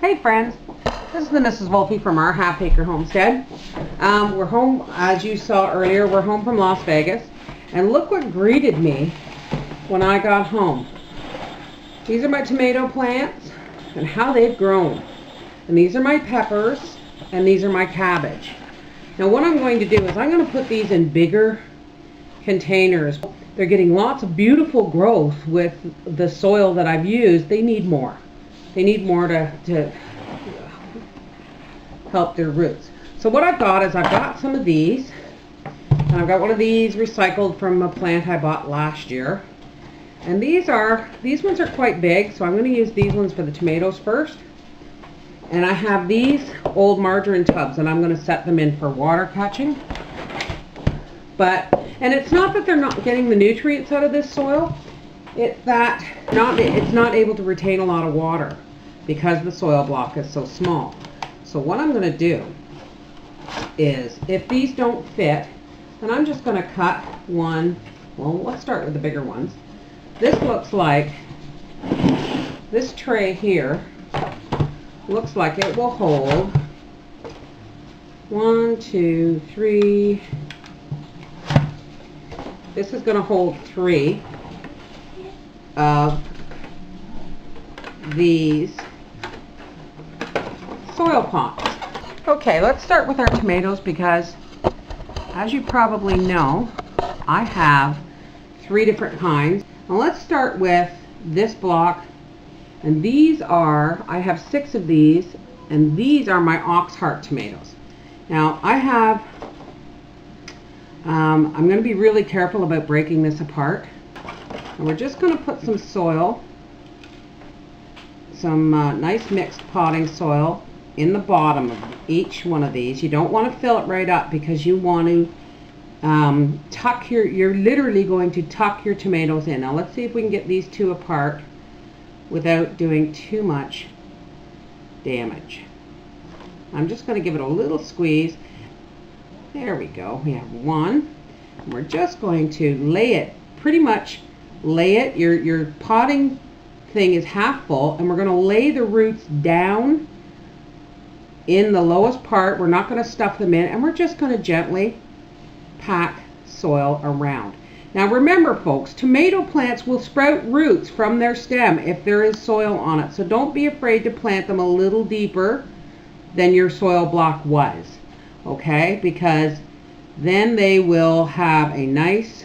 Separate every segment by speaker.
Speaker 1: Hey friends, this is the Mrs. Wolfie from our half acre homestead. We're home, as you saw earlier, we're home from Las Vegas, and look what greeted me when I got home. These are my tomato plants and how they've grown. And these are my peppers and these are my cabbage. Now what I'm going to do is I'm going to put these in bigger containers. They're getting lots of beautiful growth with the soil that I've used. They need more. They need more to help their roots. So what I've got is I've got some of these. And I've got one of these recycled from a plant I bought last year. And these ones are quite big, so I'm going to use these ones for the tomatoes first. And I have these old margarine tubs, and I'm going to set them in for water catching. And it's not that they're not getting the nutrients out of this soil. It's that it's not able to retain a lot of water because the soil block is so small. So what I'm going to do is, if these don't fit, then I'm just going to cut one. Well, let's start with the bigger ones. This looks like, this tray here looks like it will hold 1, 2, 3. This is going to hold 3 of these soil pots. Okay, let's start with our tomatoes because, as you probably know, I have 3 different kinds. Now let's start with this block, and these are, I have 6 of these, and these are my ox heart tomatoes. Now I have, I'm going to be really careful about breaking this apart. And we're just going to put some soil, some nice mixed potting soil in the bottom of each one of these. You don't want to fill it right up because you want to you're literally going to tuck your tomatoes in. Now let's see if we can get these 2 apart without doing too much damage. I'm just going to give it a little squeeze. There we go. We have 1. And we're just going to lay it, pretty much lay it. Your potting thing is half full, and we're going to lay the roots down in the lowest part. We're not going to stuff them in, and we're just going to gently pack soil around. Now remember folks, tomato plants will sprout roots from their stem if there is soil on it. So don't be afraid to plant them a little deeper than your soil block was. Okay? Because then they will have a nice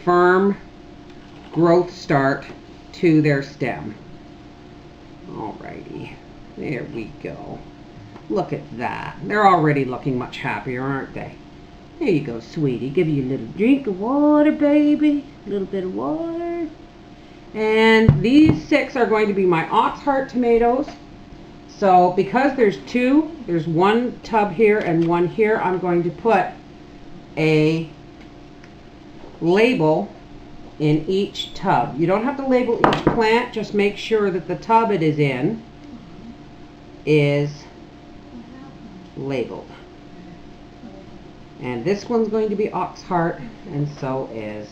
Speaker 1: firm growth start to their stem. Alrighty. There we go. Look at that. They're already looking much happier, aren't they? There you go, sweetie. Give you a little drink of water, baby. A little bit of water. And these 6 are going to be my ox heart tomatoes. So because there's 2, there's 1 tub here and 1 here, I'm going to put a label in each tub. You don't have to label each plant, just make sure that the tub it is in is labeled. And this one's going to be ox heart, and so is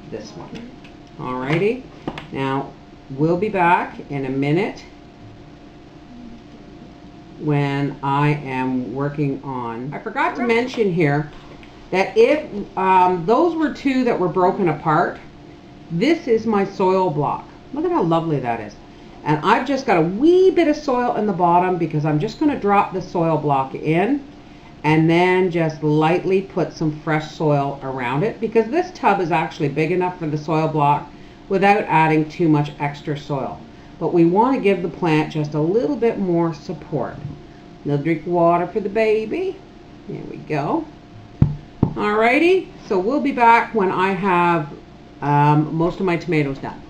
Speaker 1: this one. Alrighty, now we'll be back in a minute when I am working on, I forgot to mention here that if those were 2 that were broken apart, this is my soil block. Look at how lovely that is. And I've just got a wee bit of soil in the bottom because I'm just going to drop the soil block in and then just lightly put some fresh soil around it, because this tub is actually big enough for the soil block without adding too much extra soil. But we want to give the plant just a little bit more support. A little drink of water for the baby. There we go. Alrighty, so we'll be back when I have most of my tomatoes done.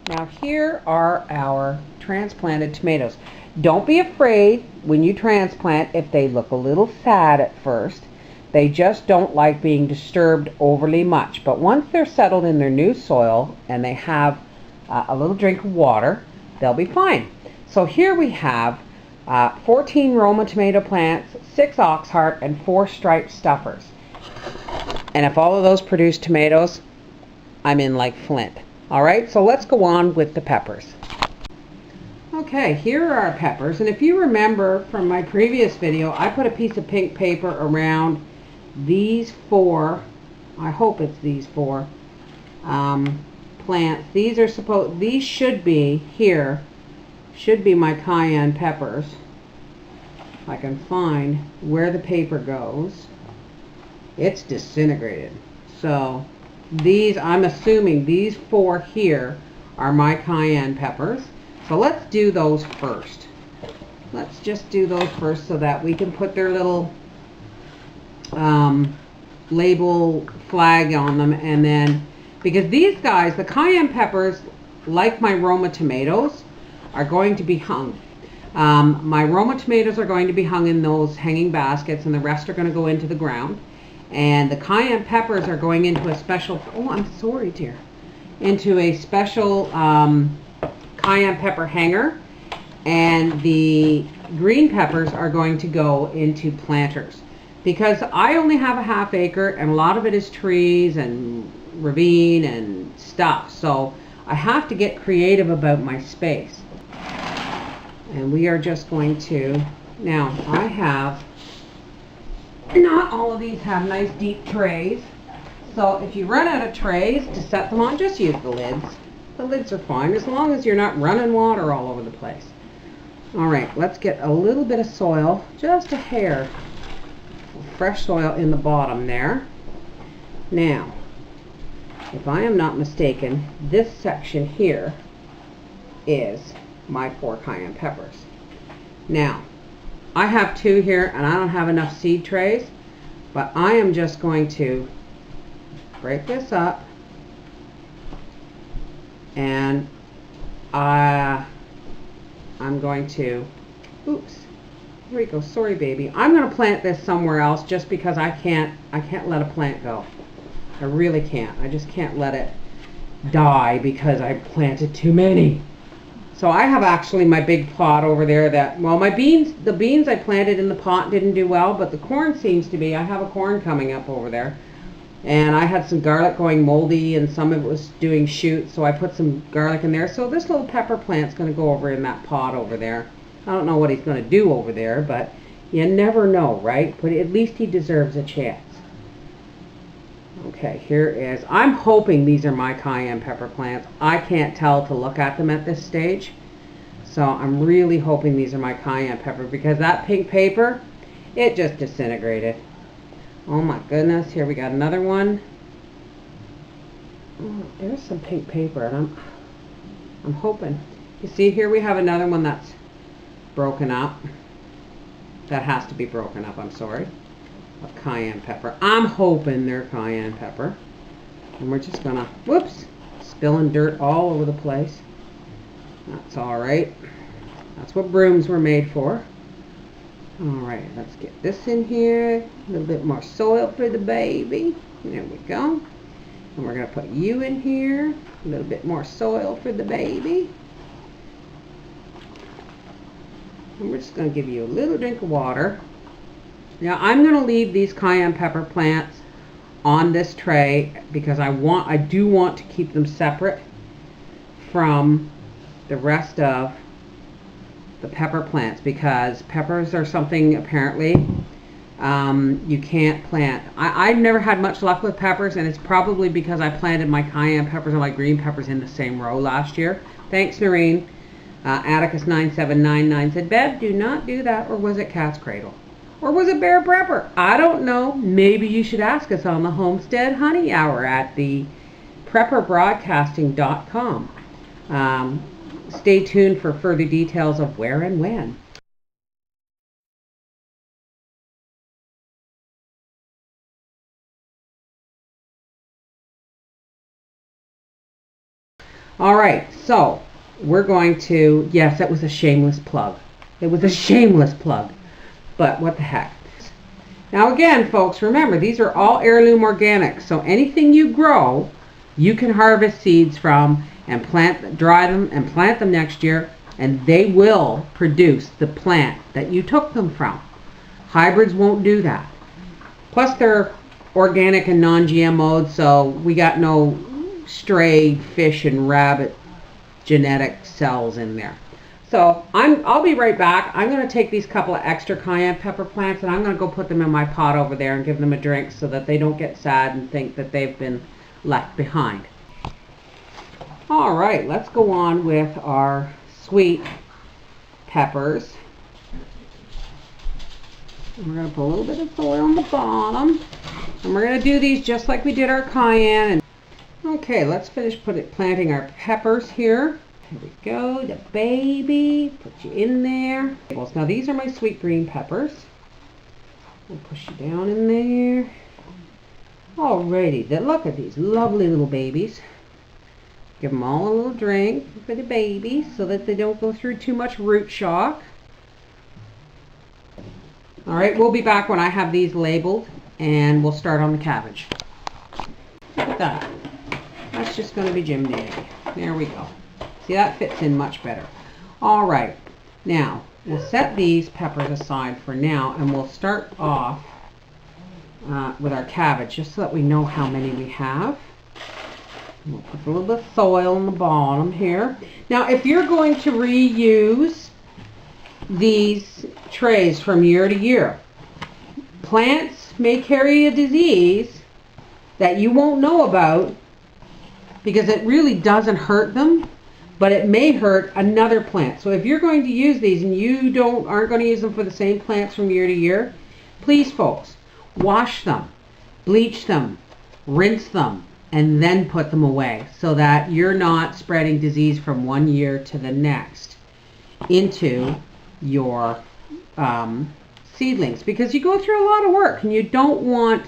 Speaker 1: Now here are our transplanted tomatoes. Don't be afraid when you transplant if they look a little sad at first. They just don't like being disturbed overly much. But once they're settled in their new soil and they have a little drink of water, they'll be fine. So here we have 14 Roma tomato plants, 6 oxheart, and 4 striped stuffers. And if all of those produce tomatoes, I'm in like Flint. Alright, so let's go on with the peppers. Okay, here are our peppers, and if you remember from my previous video, I put a piece of pink paper around these 4, I hope it's these 4 plants. These should be here, should be my cayenne peppers. If I can find where the paper goes. It's disintegrated. So these, I'm assuming these 4 here are my cayenne peppers. So let's do those first. Let's just do those first so that we can put their little label flag on them, and then, because these guys, the cayenne peppers, like my Roma tomatoes, are going to be hung. My Roma tomatoes are going to be hung in those hanging baskets, and the rest are going to go into the ground. And the cayenne peppers are going into a special, oh, I'm sorry, dear, into a special cayenne pepper hanger. And the green peppers are going to go into planters. Because I only have a ½ acre, and a lot of it is trees and ravine and stuff. So I have to get creative about my space. And we are just going to, now I have, not all of these have nice deep trays. So if you run out of trays to set them on, just use the lids. The lids are fine as long as you're not running water all over the place. Alright, let's get a little bit of soil, just a hair, fresh soil in the bottom there. Now, if I am not mistaken, this section here is my 4 cayenne peppers. Now, I have 2 here and I don't have enough seed trays, but I am just going to break this up, and I'm going to, oops, here we go, sorry baby. I'm going to plant this somewhere else just because I can't let a plant go. I really can't. I just can't let it die because I planted too many. So I have actually my big plot over there that, well, my beans, the beans I planted in the pot didn't do well, but the corn seems to be, I have a corn coming up over there. And I had some garlic going moldy, and some of it was doing shoots, so I put some garlic in there. So this little pepper plant's going to go over in that pot over there. I don't know what he's going to do over there, but you never know, right? But at least he deserves a chance. Okay, here is, I'm hoping these are my cayenne pepper plants. I can't tell to look at them at this stage. So I'm really hoping these are my cayenne pepper, because that pink paper, it just disintegrated. Oh my goodness, here we got another one. Oh, there's some pink paper, and I'm hoping. You see, here we have another one that's broken up. That has to be broken up, I'm sorry. Of cayenne pepper. I'm hoping they're cayenne pepper. And we're just gonna, whoops, spilling dirt all over the place. That's alright. That's what brooms were made for. Alright, let's get this in here. A little bit more soil for the baby. There we go. And we're gonna put you in here. A little bit more soil for the baby. And we're just gonna give you a little drink of water. Now I'm going to leave these cayenne pepper plants on this tray because I do want to keep them separate from the rest of the pepper plants, because peppers are something apparently you can't plant. I've never had much luck with peppers, and it's probably because I planted my cayenne peppers and my green peppers in the same row last year. Thanks, Noreen. Atticus9799 said, Bev, do not do that. Or was it Cat's Cradle? Or was it Bear Prepper? I don't know. Maybe you should ask us on the Homestead Honey Hour at the prepperbroadcasting.com. Stay tuned for further details of where and when. Alright, so we're going to, yes, that was a shameless plug. It was a shameless plug. But what the heck. Now again, folks, remember, these are all heirloom organics. So anything you grow, you can harvest seeds from and dry them and plant them next year. and they will produce the plant that you took them from. Hybrids won't do that. Plus they're organic and non-GMO'd, so we got no stray fish and rabbit genetic cells in there. So I'll be right back. I'm going to take these couple of extra cayenne pepper plants and I'm going to go put them in my pot over there and give them a drink so that they don't get sad and think that they've been left behind. All right, let's go on with our sweet peppers. And we're going to put a little bit of soil on the bottom. And we're going to do these just like we did our cayenne. Okay, let's finish planting our peppers here. Here we go, the baby. Put you in there. Now these are my sweet green peppers. We'll push you down in there. Alrighty, look at these lovely little babies. Give them all a little drink for the baby so that they don't go through too much root shock. Alright, we'll be back when I have these labeled and we'll start on the cabbage. Look at that. That's just going to be Jim Dandy. There we go. See, that fits in much better. Alright, now we'll set these peppers aside for now and we'll start off with our cabbage just so that we know how many we have. We'll put a little bit of soil on the bottom here. Now, if you're going to reuse these trays from year to year, plants may carry a disease that you won't know about because it really doesn't hurt them, but it may hurt another plant. So if you're going to use these and you aren't going to use them for the same plants from year to year, please folks, wash them, bleach them, rinse them, and then put them away so that you're not spreading disease from one year to the next into your seedlings, because you go through a lot of work and you don't want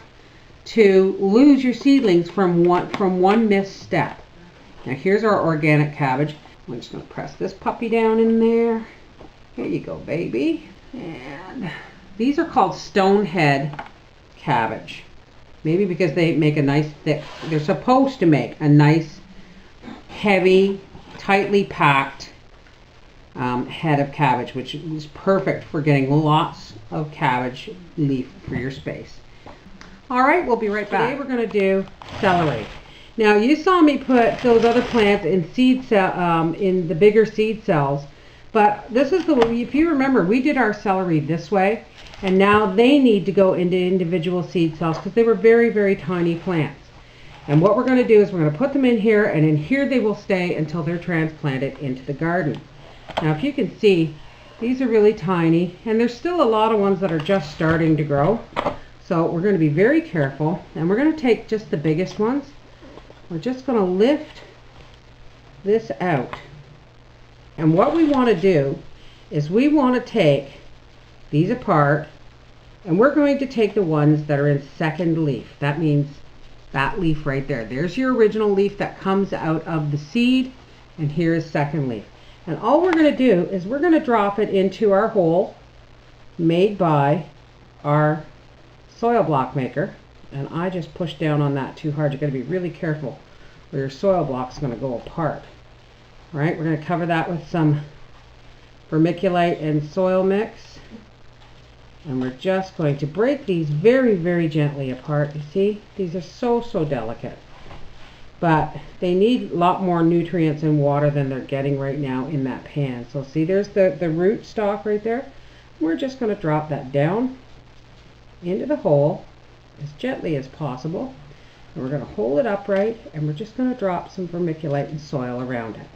Speaker 1: to lose your seedlings from one misstep. Now here's our organic cabbage. I'm just going to press this puppy down in there. Here you go, baby. And these are called stonehead cabbage. Maybe because they make a nice thick, they're supposed to make a nice, heavy, tightly packed head of cabbage, which is perfect for getting lots of cabbage leaf for your space. All right, we'll be right back. Today we're going to do celery. Now you saw me put those other plants in in the bigger seed cells, but this is if you remember, we did our celery this way. And now they need to go into individual seed cells because they were very, very tiny plants. And what we're going to do is we're going to put them in here, and in here they will stay until they're transplanted into the garden. Now if you can see, these are really tiny, and there's still a lot of ones that are just starting to grow. So we're going to be very careful, and we're going to take just the biggest ones. We're just going to lift this out. And what we want to do is we want to take these apart, and we're going to take the ones that are in second leaf. That means that leaf right there. There's your original leaf that comes out of the seed, and here is second leaf. And all we're going to do is we're going to drop it into our hole made by our soil block maker. And I just pushed down on that too hard. You've got to be really careful or your soil block's going to go apart. All right, we're going to cover that with some vermiculite and soil mix. And we're just going to break these very, very gently apart. You see, these are so, so delicate. But they need a lot more nutrients and water than they're getting right now in that pan. So see, there's the root stock right there. We're just going to drop that down into the hole as gently as possible. And we're going to hold it upright, and we're just going to drop some vermiculite and soil around it.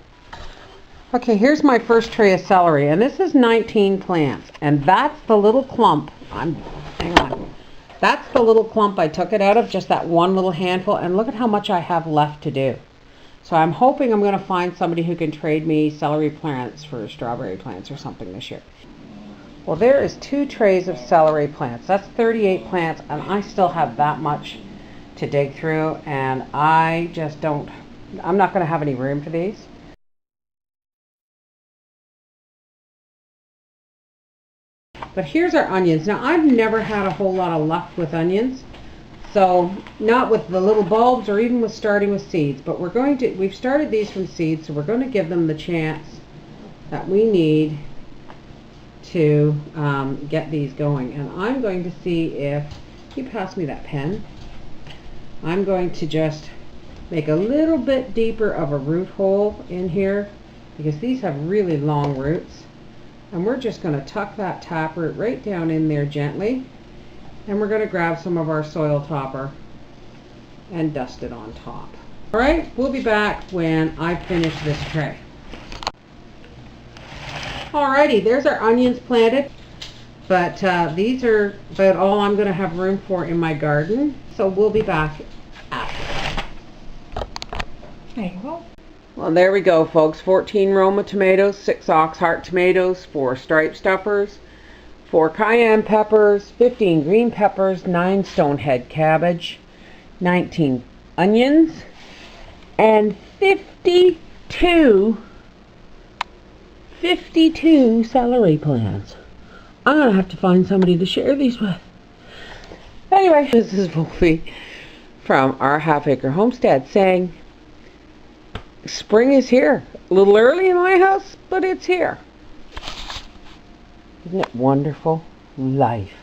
Speaker 1: Okay, here's my first tray of celery, and this is 19 plants, and that's the little clump. Hang on. That's the little clump I took it out of, just that one little handful, and look at how much I have left to do. So I'm hoping I'm going to find somebody who can trade me celery plants for strawberry plants or something this year. Well, there is 2 trays of celery plants. That's 38 plants, and I still have that much to dig through, and I'm not going to have any room for these. But here's our onions. Now, I've never had a whole lot of luck with onions, so not with the little bulbs or even with starting with seeds, but we've started these from seeds, so we're going to give them the chance that we need to get these going. And I'm going to see if you pass me that pen. I'm going to just make a little bit deeper of a root hole in here because these have really long roots. And we're just going to tuck that taproot right down in there gently. And we're going to grab some of our soil topper and dust it on top. All right, we'll be back when I finish this tray. Alrighty, there's our onions planted. But these are about all I'm going to have room for in my garden. So we'll be back after. There you go. Well, there we go, folks. 14 Roma tomatoes, 6 ox heart tomatoes, 4 stripe stuffers, 4 cayenne peppers, 15 green peppers, 9 stonehead cabbage, 19 onions, and 52 celery plants. I'm going to have to find somebody to share these with. Anyway, this is Wolfie from our half-acre homestead saying, spring is here. A little early in my house, but it's here. Isn't it wonderful? Life.